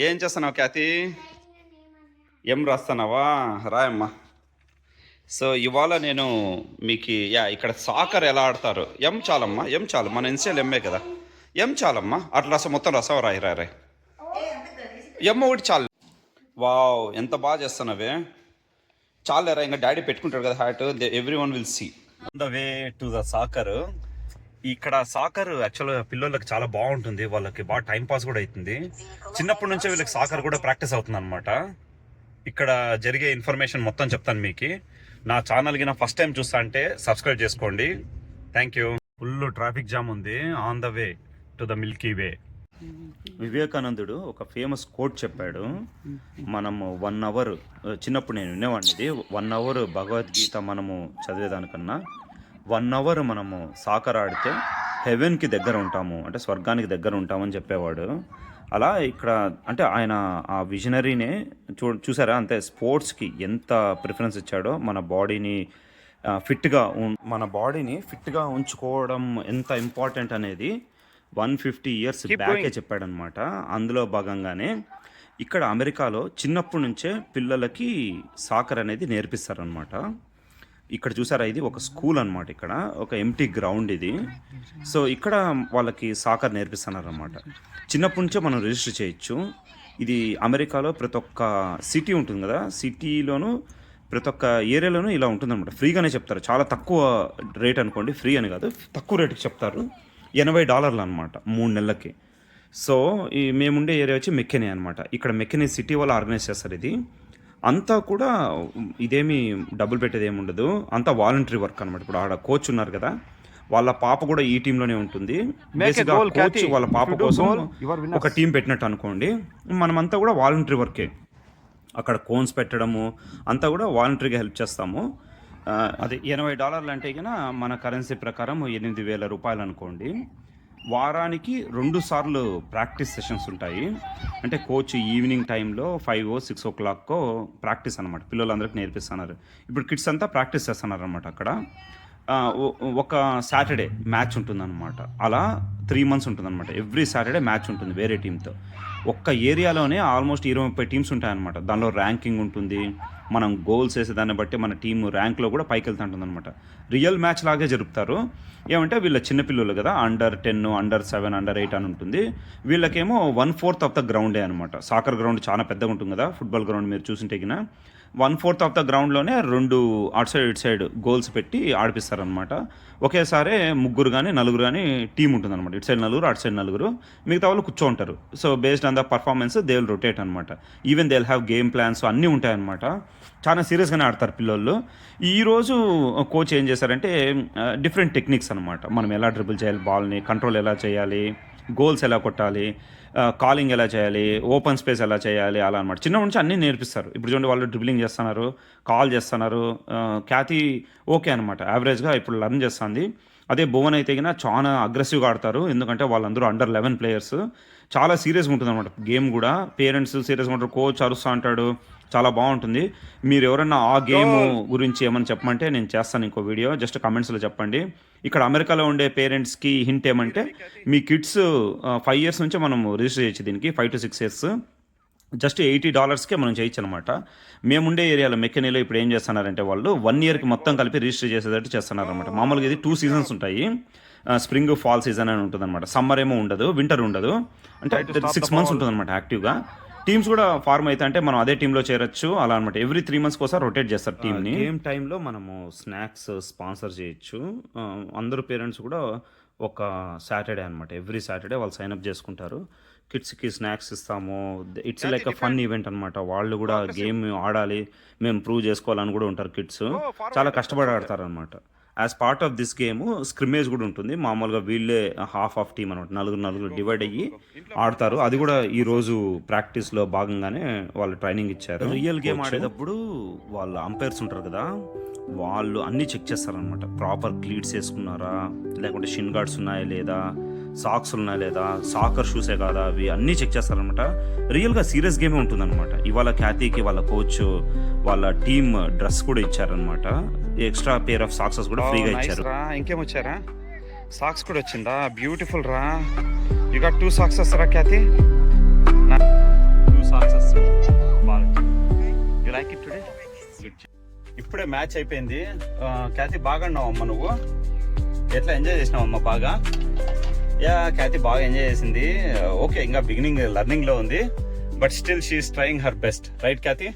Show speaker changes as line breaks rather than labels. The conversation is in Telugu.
ఏం చేస్తున్నావు ఖ్యాతి? ఏం రాస్తున్నావా? రాయమ్మా. సో ఇవాళ నేను మీకు ఇక్కడ సాకర్ ఎలా ఆడతారు ఎం చాలమ్మా, ఎం చాలు, మన ఇన్సియల్ ఎంఏ కదా, ఎం చాలమ్మా. అట్లా రాసా, మొత్తం రాసావు, రాయి రాయి రాయి. ఎం ఒకటి చాలు. వావ్, ఎంత బాగా చేస్తున్నావే. చాలేరా, ఇంకా డాడీ పెట్టుకుంటాడు కదా hat. Every one will see the way to the soccer. ఇక్కడ సాకర్ యాక్చువల్గా పిల్లలకి చాలా బాగుంటుంది, వాళ్ళకి బాగా టైం పాస్ కూడా అవుతుంది. చిన్నప్పటి నుంచే వీళ్ళకి సాకర్ కూడా ప్రాక్టీస్ అవుతుంది అనమాట. ఇక్కడ జరిగే ఇన్ఫర్మేషన్ మొత్తం చెప్తాను మీకు. నా ఛానల్కి నా ఫస్ట్ టైం చూస్తా అంటే సబ్స్క్రైబ్ చేసుకోండి. Thank you. Full traffic jam ఉంది on the way to the Milky Way. వివేకానందుడు ఒక ఫేమస్ కోట్ చెప్పాడు. మనము 1 అవర్, చిన్నప్పుడు నేను వినేవాడిని ఇది, 1 అవర్ భగవద్గీత మనము చదివేదానికన్నా 1 అవర్ మనము సాకర్ ఆడితే హెవెన్కి దగ్గర ఉంటాము, అంటే స్వర్గానికి దగ్గర ఉంటామని చెప్పేవాడు. అలా ఇక్కడ అంటే ఆయన ఆ విజనరీనే చూసారా, అంతే స్పోర్ట్స్కి ఎంత ప్రిఫరెన్స్ ఇచ్చాడో. మన బాడీని ఫిట్గా ఉంచుకోవడం ఎంత ఇంపార్టెంట్ అనేది 150 ఇయర్స్ బ్యాకే చెప్పాడనమాట. అందులో భాగంగానే ఇక్కడ అమెరికాలో చిన్నప్పటి నుంచే పిల్లలకి సాకర్ అనేది నేర్పిస్తారనమాట. ఇక్కడ చూసారా, ఇది ఒక స్కూల్ అనమాట. ఇక్కడ ఒక ఎంటీ గ్రౌండ్ ఇది. సో ఇక్కడ వాళ్ళకి సాకర్ నేర్పిస్తున్నారనమాట. చిన్నప్పటి నుంచే మనం రిజిస్టర్ చేయొచ్చు. ఇది అమెరికాలో ప్రతి ఒక్క సిటీ ఉంటుంది కదా, సిటీలోను ప్రతి ఒక్క ఏరియాలోనూ ఇలా ఉంటుందన్నమాట. ఫ్రీగానే చెప్తారు, చాలా తక్కువ రేట్ అనుకోండి, ఫ్రీ అని కాదు, తక్కువ రేటుకి చెప్తారు. $80 అనమాట 3 నెలలకి. సో ఈ మేముండే ఏరియా వచ్చి మెకెనీ అనమాట. ఇక్కడ మెకెనీ సిటీ వాళ్ళు ఆర్గనైజ్ చేస్తారు. ఇది అంతా కూడా ఇదేమి డబ్బులు పెట్టేది ఏమి ఉండదు, అంతా వాలంటరీ వర్క్ అనమాట. ఇప్పుడు ఆడ కోచ్ ఉన్నారు కదా, వాళ్ళ పాప కూడా ఈ టీంలోనే ఉంటుంది. బేసిక్గా కోచ్ వాళ్ళ పాప కోసం ఒక టీం పెట్టినట్టు అనుకోండి. మనమంతా కూడా వాలంటరీ వర్కే. అక్కడ కోన్స్ పెట్టడము అంతా కూడా వాలంటరీగా హెల్ప్ చేస్తాము. అది $80 అంటే కన్నా మన కరెన్సీ ప్రకారం 8,000 రూపాయలు అనుకోండి. వారానికి 2 సార్లు ప్రాక్టీస్ సెషన్స్ ఉంటాయి. అంటే కోచ్ ఈవినింగ్ టైంలో 5-6 o'clock ప్రాక్టీస్ అనమాట, పిల్లలందరికీ నేర్పిస్తున్నారు. ఇప్పుడు కిడ్స్ అంతా ప్రాక్టీస్ చేస్తున్నారు అనమాట. అక్కడ ఒక సాటర్డే మ్యాచ్ ఉంటుందన్నమాట. అలా 3 months ఉంటుందన్నమాట. ఎవ్రీ సాటర్డే మ్యాచ్ ఉంటుంది వేరే టీంతో. ఒక్క ఏరియాలోనే ఆల్మోస్ట్ 20-30 టీమ్స్ ఉంటాయన్నమాట. దానిలో ర్యాంకింగ్ ఉంటుంది, మనం గోల్స్ వేసేదాన్ని బట్టి మన టీం ర్యాంక్లో కూడా పైకి వెళ్తూ ఉంటుంది అనమాట. రియల్ మ్యాచ్ లాగే జరుపుతారు. ఏమంటే వీళ్ళ చిన్నపిల్లలు కదా, Under-10, Under-7, Under-8 అని ఉంటుంది. వీళ్ళకేమో 1/4 ఆఫ్ ద గ్రౌండే అనమాట. సాకర్ గ్రౌండ్ చాలా పెద్దగా ఉంటుంది కదా, ఫుట్బాల్ గ్రౌండ్ మీరు చూసింటే కినా 1/4 ఆఫ్ ద గ్రౌండ్లోనే 2 అటు సైడ్ ఇటు సైడ్ గోల్స్ పెట్టి ఆడిపిస్తారనమాట. ఒకేసారి 3 కానీ 4 కానీ టీం ఉంటుందన్నమాట. ఇటు సైడ్ 4, అటు సైడ్ 4, మిగతా వాళ్ళు కూర్చోంటారు. So based on the performance they will rotate అనమాట. Even they will have game plans అన్నీ ఉంటాయన్నమాట. చాలా సీరియస్గానే ఆడతారు పిల్లలు. ఈరోజు కోచ్ ఏం చేశారంటే డిఫరెంట్ టెక్నిక్స్ అనమాట. మనం ఎలా డ్రిబుల్ చేయాలి, బాల్ని కంట్రోల్ ఎలా చేయాలి, గోల్స్ ఎలా కొట్టాలి, కాలింగ్ ఎలా చేయాలి, ఓపెన్ స్పేస్ ఎలా చేయాలి, అలా అనమాట. చిన్నప్పటి నుంచి అన్నీ నేర్పిస్తారు. ఇప్పుడు చూడండి, వాళ్ళు డ్రిబ్లింగ్ చేస్తున్నారు, కాల్ చేస్తున్నారు. ఖ్యాతి ఓకే అనమాట, యావరేజ్గా ఇప్పుడు లర్న్ చేస్తుంది. అదే భువన్ అయితే కన్నా చాలా అగ్రెసివ్గా ఆడతారు, ఎందుకంటే వాళ్ళందరూ Under-11 ప్లేయర్స్. చాలా సీరియస్గా ఉంటుంది అనమాట గేమ్ కూడా. పేరెంట్స్ సీరియస్గా ఉంటారు, కోచ్ అరుస్తూ అంటాడు, చాలా బాగుంటుంది. మీరు ఎవరన్నా ఆ గేమ్ గురించి ఏమైనా చెప్పమంటే నేను చేస్తాను ఇంకో వీడియో, జస్ట్ కమెంట్స్లో చెప్పండి. ఇక్కడ అమెరికాలో ఉండే పేరెంట్స్కి హింట్ ఏమంటే, మీ కిడ్స్ 5 years నుంచే మనం రిజిస్టర్ చేయొచ్చు దీనికి, 5 to 6 years. జస్ట్ $80కే మనం చేయొచ్చు అనమాట. మేముండే ఏరియాలో మెకెనీలో ఇప్పుడు ఏం చేస్తున్నారంటే వాళ్ళు 1 yearకి మొత్తం కలిపి రిజిస్టర్ చేసేటట్టు చేస్తున్నారు అనమాట. మామూలుగా ఇది 2 seasons ఉంటాయి, స్ప్రింగ్ ఫాల్ సీజన్ అని ఉంటుంది అనమాట. సమ్మర్ ఏమో ఉండదు, వింటర్ ఉండదు, అంటే 6 months ఉంటుంది అనమాట యాక్టివ్గా. టీమ్స్ కూడా ఫార్మ్ అయితే అంటే మనం అదే టీంలో చేరొచ్చు అలా అనమాట. ఎవ్రీ 3 months కోసం రొటేట్ చేస్తారు టీంని. గేమ్ టైంలో మనము స్నాక్స్ స్పాన్సర్ చేయొచ్చు. అందరూ పేరెంట్స్ కూడా ఒక సాటర్డే అనమాట, ఎవ్రీ సాటర్డే వాళ్ళు సైన్అప్ చేసుకుంటారు. కిడ్స్కి స్నాక్స్ ఇస్తాము. It's like a fun event అనమాట. వాళ్ళు కూడా గేమ్ ఆడాలి, మేము ప్రూవ్ చేసుకోవాలని కూడా ఉంటారు కిడ్స్. చాలా కష్టపడి ఆడతారు అనమాట. As part of this game scrimmage కూడా ఉంటుంది. మామూలుగా వీళ్ళే హాఫ్ ఆఫ్ టీమ్ అనమాట, 4 డివైడ్ అయ్యి ఆడతారు. అది కూడా ఈరోజు ప్రాక్టీస్లో భాగంగానే వాళ్ళు ట్రైనింగ్ ఇచ్చారు. రియల్ గేమ్ ఆడేటప్పుడు వాళ్ళ అంపైర్స్ ఉంటారు కదా, వాళ్ళు అన్నీ చెక్ చేస్తారనమాట. ప్రాపర్ క్లీట్స్ వేసుకున్నారా, లేకుంటే షిన్ గార్డ్స్ ఉన్నాయా లేదా, సాక్స్ ఉన్నాయా లేదా, సాకర్ షూసే కాదా, అవి అన్నీ చెక్ చేస్తారనమాట. రియల్గా సీరియస్ గేమే ఉంటుందన్నమాట. ఇవాళ ఖ్యాతికి వాళ్ళ కోచ్ వాళ్ళ టీమ్ డ్రెస్ కూడా ఇచ్చారనమాట. ఎక్స్ట్రా పేర్ ఆఫ్ సాక్సెస్ కూడా ఫ్రీగా ఇచ్చారు. ఇంకేం వచ్చారా, సాక్స్ కూడా వచ్చిందా, బ్యూటిఫుల్ రా. యు గాట్ 2 సాక్సెస్ రా ఖ్యాతి. ఇప్పుడే మ్యాచ్ అయిపోయింది. ఖ్యాతి బాగా ఉన్నావు అమ్మ, నువ్వు ఎట్లా ఎంజాయ్ చేసినావు అమ్మ? బాగా ఖ్యాతి బాగా ఎంజాయ్ చేసింది. ఓకే, ఇంకా బిగినింగ్ లెర్నింగ్ లో ఉంది, but still she's trying her best, right Khyati?